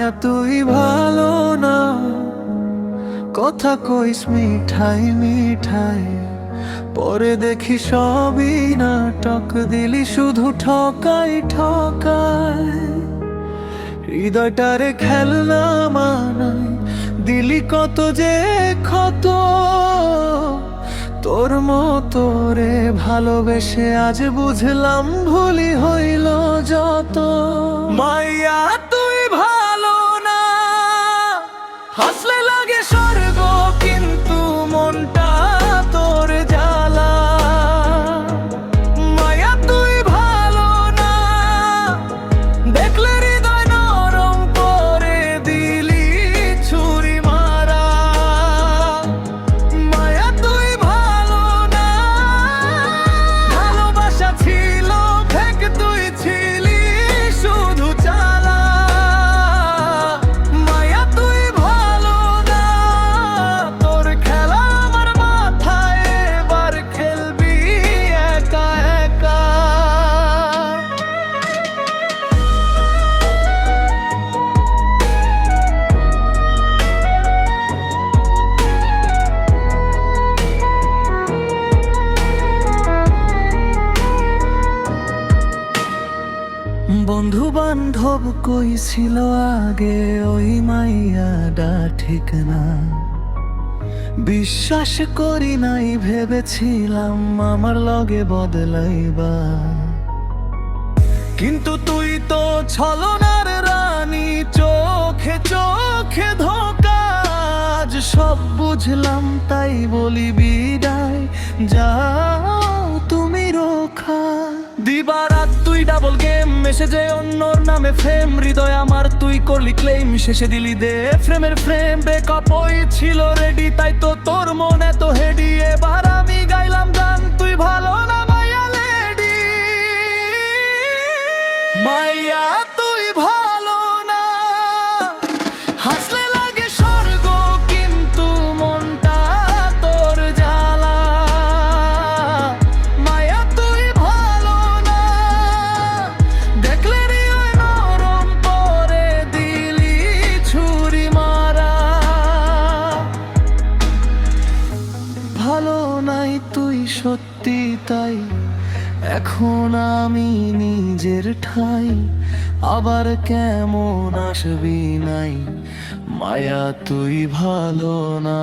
মায়া তুই ভালো না, কথা কইস মিঠাই মিঠাই, পরে দেখি সবই নাটক, দিলি শুধু ঠকাই ঠকাই। হৃদয়টারে খেলনা মানাই, দিলি কত যে ক্ষত, তোর মতো রে ভালোবেসে আজ বুঝলাম ভুলি হইল যত। মাইয়া তুই ভালো না, হাসলে লাগে স্বর্গ কিন্তু মনটা তোর জ্বালা। মায়া তুই ভালো না, দেখলে হৃদয় নরম করে দিলি ছুরি মারা। মায়া তুই ভালো না, ভালোবাসা ছিল ফেক, তুই ছিলি শুধু চালা। মায়া তুই ভালো না, তোর খেলা আমার মাথায়, এবার খেলবি একা একা। বন্ধু বান্ধব কই ছিল আগে, ওই মাইয়াডা ঠিক না। বিশ্বাস করি নাই, ভেবেছিলাম আমার লগে বদলাইবা, কিন্তু তুই তো ছলনার রানী, চোখে চোখে ধোঁকা। আজ সব বুঝলাম তাই বলি বিদায়, যাও তুমি রোখা। দিবারাত তুই ডাবল গেম, মেসেজে অন্যর নামে ফ্রেম, হৃদয় আমার তুই করলি ক্লেম, শেষে দিলি দে ফ্রেমের ফ্রেম। ব্রেকআপ ছিল রেডি, তাই তো তোর মন এত হেডি। এবার আমি গাইলাম গান, তুই ভালো না মাইয়া লেডি। মাইয়া তুই ভালো না, হাসলে লাগে স্বর্গ কিন্তু মনটা তোর জ্বালা। মায়া তুই ভালো না, দেখলে হৃদয় নরম করে দিলি ছুরি মারা। ভালো নাই তুই সত্যি তাই, এখন আমি নিজের ঠাই, আবার কেমন আসবি নাই। মায়া তুই ভালো না।